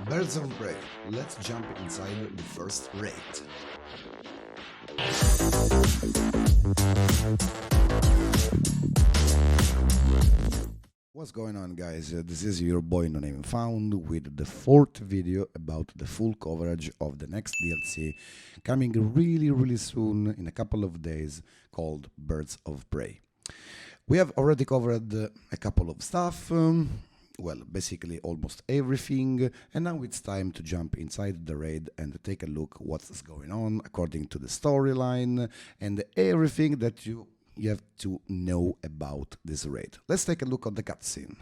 Birds of Prey. Let's jump inside the first raid. What's going on, guys? This is your boy No Name Found with the fourth video about the full coverage of the next DLC coming really soon in a couple of days, called Birds of Prey. We have already covered a couple of stuff, well, basically almost everything, and now it's time to jump inside the raid and take a look what's going on according to the storyline and everything that you have to know about this raid. Let's take a look at the cutscene.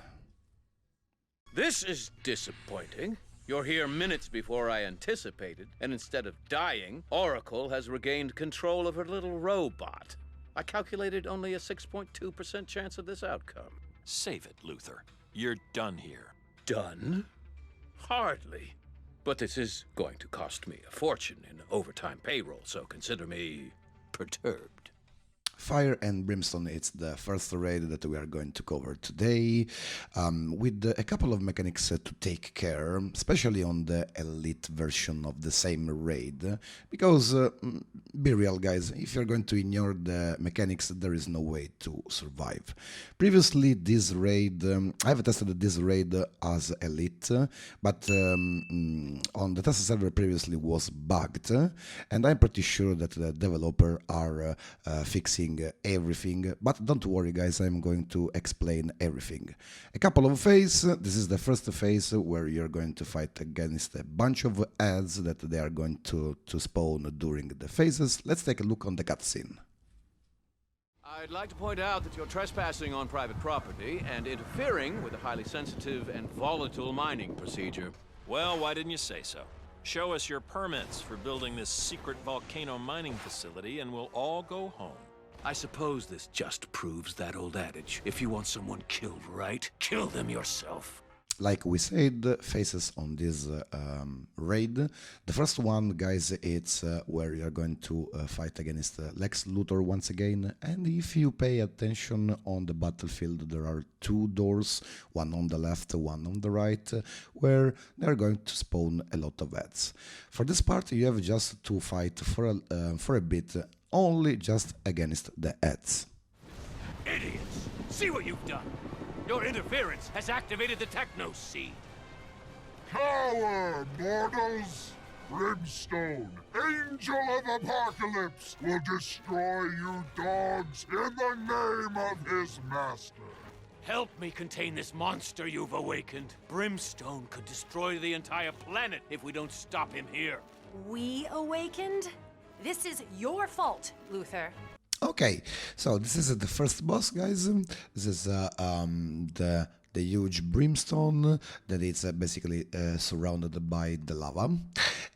This is disappointing. You're here minutes before I anticipated, and instead of dying, Oracle has regained control of her little robot. I calculated only a 6.2% chance of this outcome. Save it, Luthor. You're done here. Done? Hardly. But this is going to cost me a fortune in overtime payroll, so consider me perturbed. Fire and Brimstone, it's the first raid that we are going to cover today, with a couple of mechanics to take care, especially on the elite version of the same raid, because, be real guys, if you're going to ignore the mechanics, there is no way to survive. Previously, this raid, I've tested this raid as elite, but on the test server previously was bugged, and I'm pretty sure that the developer are fixing everything, but don't worry guys, I'm going to explain everything. A couple of phases. This is the first phase where you're going to fight against a bunch of ads that they are going to spawn during the phases. Let's take a look on the cutscene. I'd like to point out that you're trespassing on private property and interfering with a highly sensitive and volatile mining procedure. Well, why didn't you say so? Show us your permits for building this secret volcano mining facility and we'll all go home. I suppose this just proves that old adage. If you want someone killed right, kill them yourself. Like we said, phases on this raid. The first one, guys, it's where you're going to fight against Lex Luthor once again. And if you pay attention on the battlefield, there are two doors, one on the left, one on the right, where they're going to spawn a lot of ads. For this part, you have just to fight for a bit, only just against the ads. Idiots! See what you've done! Your interference has activated the Techno Seed. Power, mortals! Brimstone, Angel of Apocalypse, will destroy you dogs in the name of his master. Help me contain this monster you've awakened. Brimstone could destroy the entire planet if we don't stop him here. We awakened? This is your fault, Luthor. Okay, so this is the first boss, guys. This is the huge Brimstone that is basically surrounded by the lava.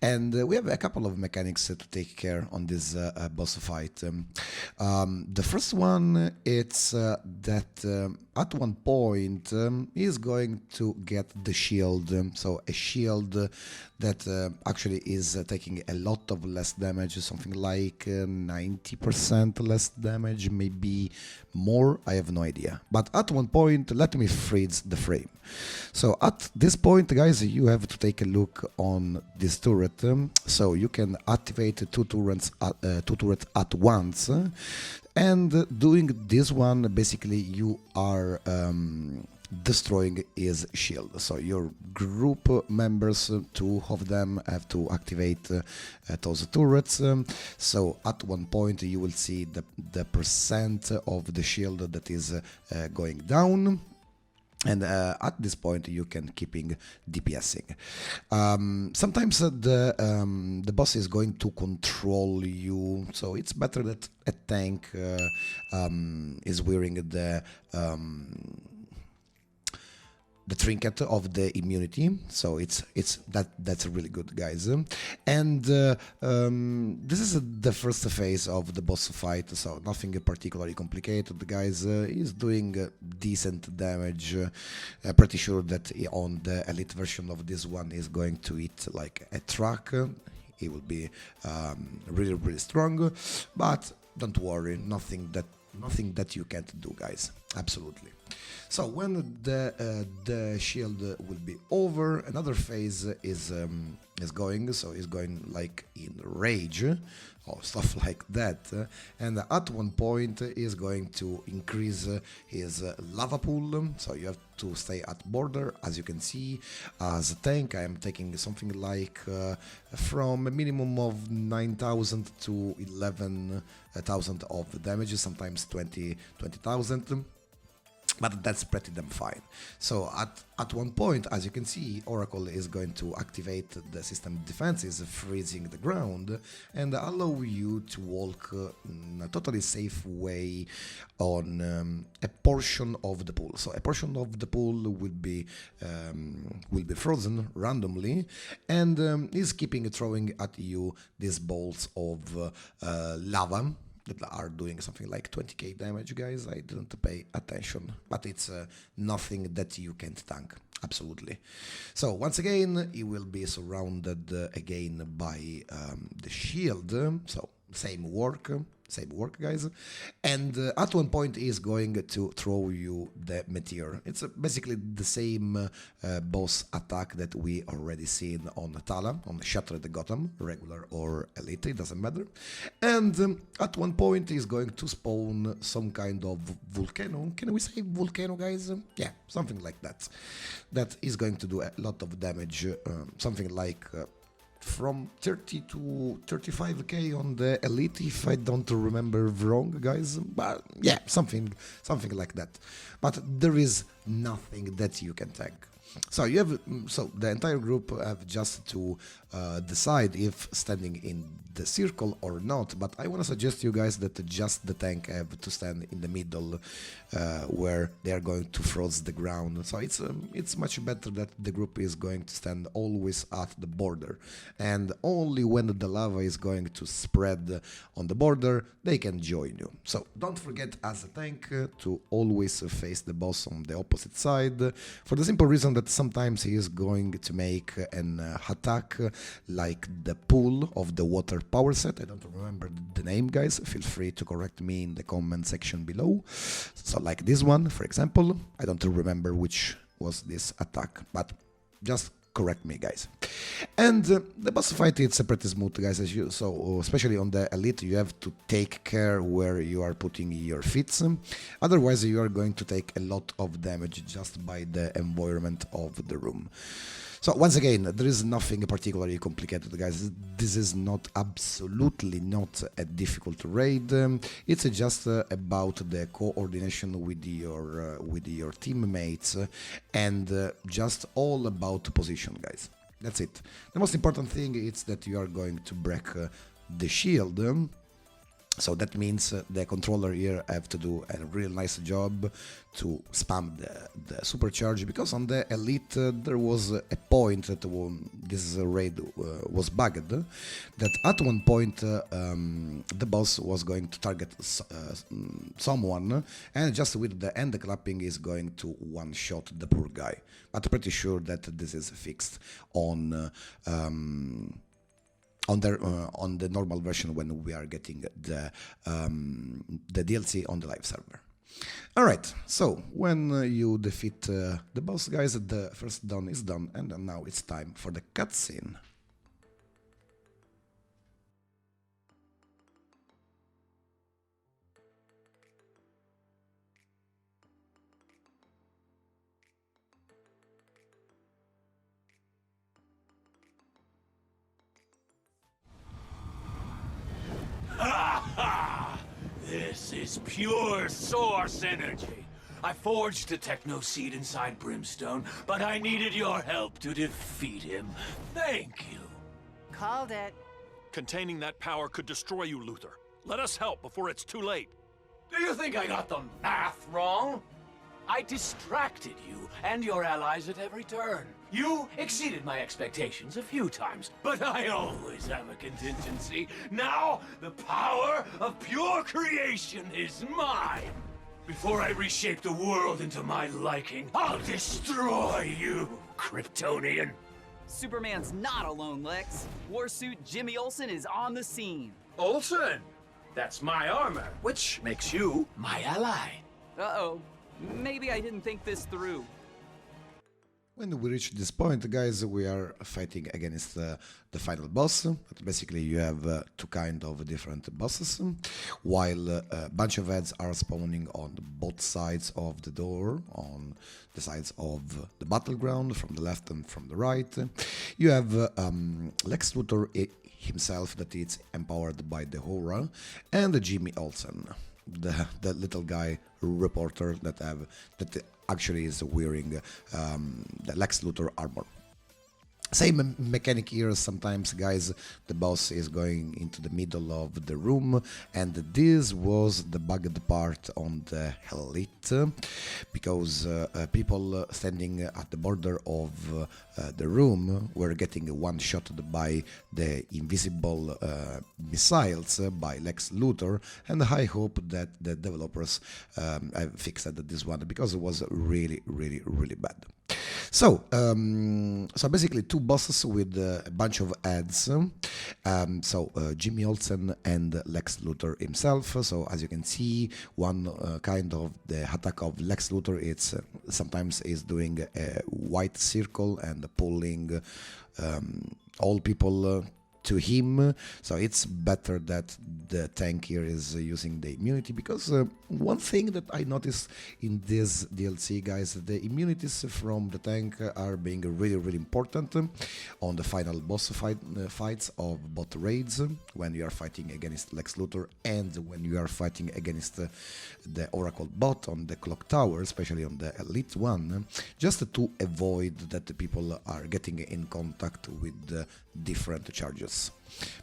And we have a couple of mechanics to take care on this boss fight. The first one, it's that at one point he's going to get the shield. So a shield that actually is taking a lot of less damage, something like 90% less damage, maybe more, I have no idea. But at one point, let me freeze the frame. So at this point, guys, you have to take a look on this turret. So you can activate two turrets at once. And doing this one, basically you are destroying his shield. So your group members, two of them, have to activate those turrets. So at one point you will see the percent of the shield that is going down. And at this point you can keeping DPSing. Sometimes the boss is going to control you, so it's better that a tank is wearing the trinket of the immunity, so that's really good, guys. And this is the first phase of the boss fight, so nothing particularly complicated, guys. He's doing decent damage. Pretty sure that on the elite version of this one is going to hit like a truck. He will be really strong, but don't worry, nothing that you can't do, guys. Absolutely. So when the shield will be over, another phase is going. So it's going like in rage or stuff like that, and at one point is going to increase his lava pool. So you have to stay at border. As you can see, as a tank, I am taking something like from a minimum of 9,000 to 11,000 of damage, sometimes 20,000. But that's pretty damn fine. So at one point, as you can see, Oracle is going to activate the system defenses, freezing the ground, and allow you to walk in a totally safe way on a portion of the pool. So a portion of the pool will be frozen randomly, and is keeping throwing at you these balls of lava that are doing something like 20k damage, guys. I didn't pay attention, but it's nothing that you can't tank, absolutely. So once again, he will be surrounded again by the shield, so same work, guys. And at one point he is going to throw you the meteor. It's basically the same boss attack that we already seen on Tala, on Shattered Gotham, regular or elite, it doesn't matter. And at one point he's going to spawn some kind of volcano. Can we say volcano, guys? Yeah, something like that. That is going to do a lot of damage, something like from 30 to 35k on the elite, if I don't remember wrong, guys. But yeah, something like that. But there is nothing that you can tank. So you have, so the entire group have just to decide if standing in the circle or not. But I want to suggest you guys that just the tank have to stand in the middle, where they are going to froze the ground. So it's much better that the group is going to stand always at the border, and only when the lava is going to spread on the border they can join you. So don't forget, as a tank, to always face the boss on the opposite side, for the simple reason that sometimes he is going to make an attack like the pool of the water power set. I don't remember the name, guys. Feel free to correct me in the comment section below. So like this one, for example. I don't remember which was this attack, but just correct me, guys. And the boss fight, it's pretty smooth, guys, so especially on the elite you have to take care where you are putting your feet, otherwise you are going to take a lot of damage just by the environment of the room. So once again, there is nothing particularly complicated, guys. This is not, absolutely not a difficult raid. It's just about the coordination with your teammates, and just all about position, guys. That's it. The most important thing is that you are going to break the shield. So that means the controller here have to do a real nice job to spam the supercharge, because on the elite there was a point that this raid was bugged, that at one point the boss was going to target someone, and just with the end clapping is going to one-shot the poor guy. But I'm pretty sure that this is fixed on the normal version when we are getting the DLC on the live server. Alright, so when you defeat the boss, guys, the first done is done, and now it's time for the cutscene. This is pure source energy. I forged a techno seed inside Brimstone, but I needed your help to defeat him. Thank you. Called it. Containing that power could destroy you, Luthor. Let us help before it's too late. Do you think I got the math wrong? I distracted you and your allies at every turn. You exceeded my expectations a few times, but I always have a contingency. Now, the power of pure creation is mine. Before I reshape the world into my liking, I'll destroy you, Kryptonian. Superman's not alone, Lex. Warsuit Jimmy Olsen is on the scene. Olsen! That's my armor, which makes you my ally. Uh-oh. Maybe I didn't think this through. When we reach this point, guys, we are fighting against the final boss. Basically, you have two kind of different bosses, while a bunch of heads are spawning on both sides of the door, on the sides of the battleground, from the left and from the right. You have Lex Luthor himself, that is empowered by the Aura, and Jimmy Olsen, the little guy reporter that actually is wearing the Lex Luthor armor. Same mechanic here. Sometimes, guys, the boss is going into the middle of the room, and this was the bugged part on the Elite, because people standing at the border of the room were getting one-shotted by the invisible missiles by Lex Luthor, and I hope that the developers have fixed this one, because it was really, really, really bad. So, so basically two bosses with a bunch of ads. Jimmy Olsen and Lex Luthor himself. So as you can see, one kind of the attack of Lex Luthor, it's sometimes is doing a white circle and pulling all people to him. So it's better that the tank here is using the immunity, because one thing that I noticed in this DLC, guys, the immunities from the tank are being really, really important on the final boss fights of both raids, when you are fighting against Lex Luthor and when you are fighting against the Oracle bot on the clock tower, especially on the Elite one, just to avoid that the people are getting in contact with different charges.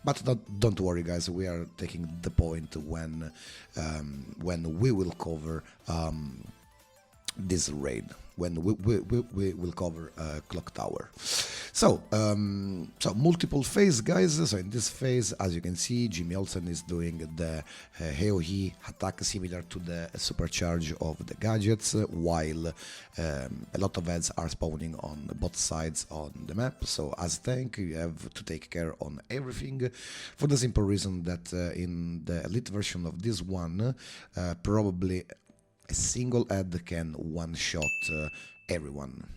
But don't worry, guys, we are taking the point when we will cover this raid, when we will cover Clock Tower. So, so multiple phase, guys. So in this phase, as you can see, Jimmy Olsen is doing the AoE attack similar to the supercharge of the gadgets, while a lot of heads are spawning on both sides on the map. So as tank, you have to take care on everything, for the simple reason that in the Elite version of this one, probably a single head can one-shot everyone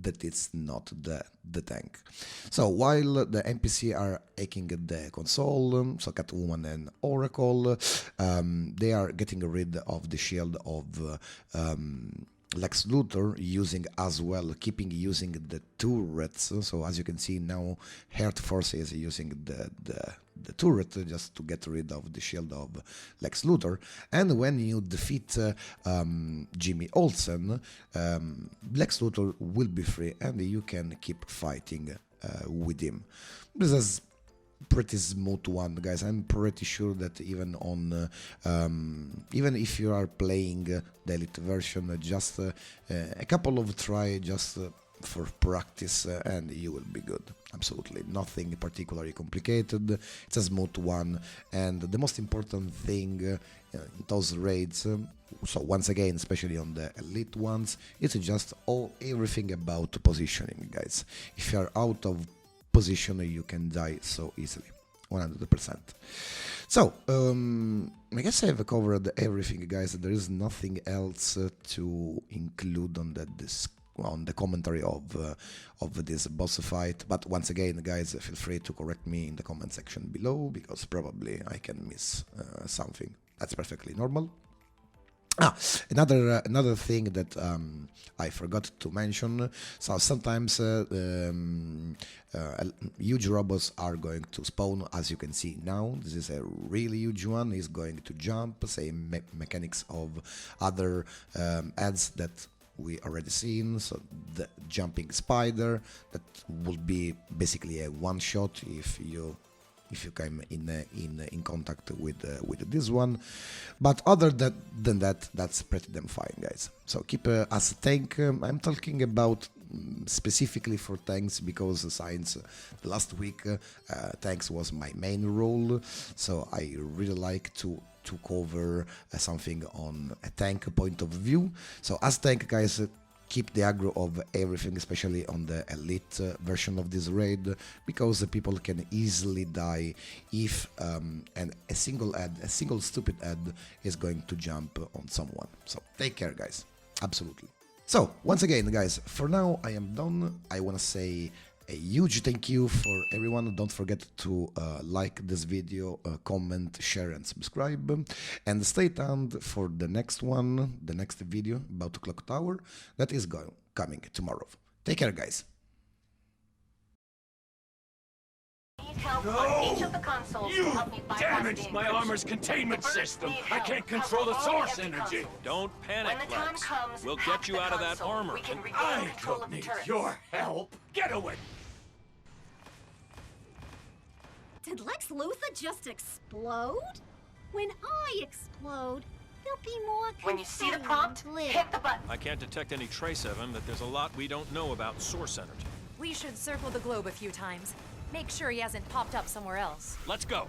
that is not the tank. So while the NPC are hacking the console, so Catwoman and Oracle, they are getting rid of the shield of Lex Luthor, using as well, keeping using the turrets. So as you can see now, Earth Force is using the turret just to get rid of the shield of Lex Luthor. And when you defeat Jimmy Olsen, Lex Luthor will be free and you can keep fighting with him. This is pretty smooth one, guys. I'm pretty sure that even on even if you are playing the Elite version, just a couple of try just for practice and you will be good. Absolutely nothing particularly complicated. It's a smooth one, and the most important thing in those raids, so once again, especially on the Elite ones, it's just everything about positioning, guys. If you are out of position, you can die so easily, 100%. So I guess I have covered everything, guys. There is nothing else to include on the commentary of this boss fight. But once again, guys, feel free to correct me in the comment section below, because probably I can miss something. That's perfectly normal. Another thing that I forgot to mention. So sometimes huge robots are going to spawn, as you can see now. This is a really huge one. He's going to jump. Same mechanics of other ads that we already seen. So the jumping spider, that will be basically a one shot if you come in contact with this one. But other than that, that's pretty damn fine, guys. So keep as a tank. I'm talking about specifically for tanks, because since the last week tanks was my main role, so I really like to cover something on a tank point of view. So as tank, guys, keep the aggro of everything, especially on the elite version of this raid, because the people can easily die if a single stupid ad is going to jump on someone. So take care, guys. Absolutely. So once again, guys, for now I am done. I want to say a huge thank you for everyone. Don't forget to like this video, comment, share and subscribe, and stay tuned for the next one, the next video about the clock tower that is coming tomorrow. Take care, guys. You damaged my armor's containment system! I can't control the source energy! Don't panic, Lex. We'll get you out of that armor. I don't need your help! Get away! Did Lex Luthor just explode? When I explode, there'll be more When you see the prompt, hit the button. I can't detect any trace of him, but there's a lot we don't know about source energy. We should circle the globe a few times. Make sure he hasn't popped up somewhere else. Let's go.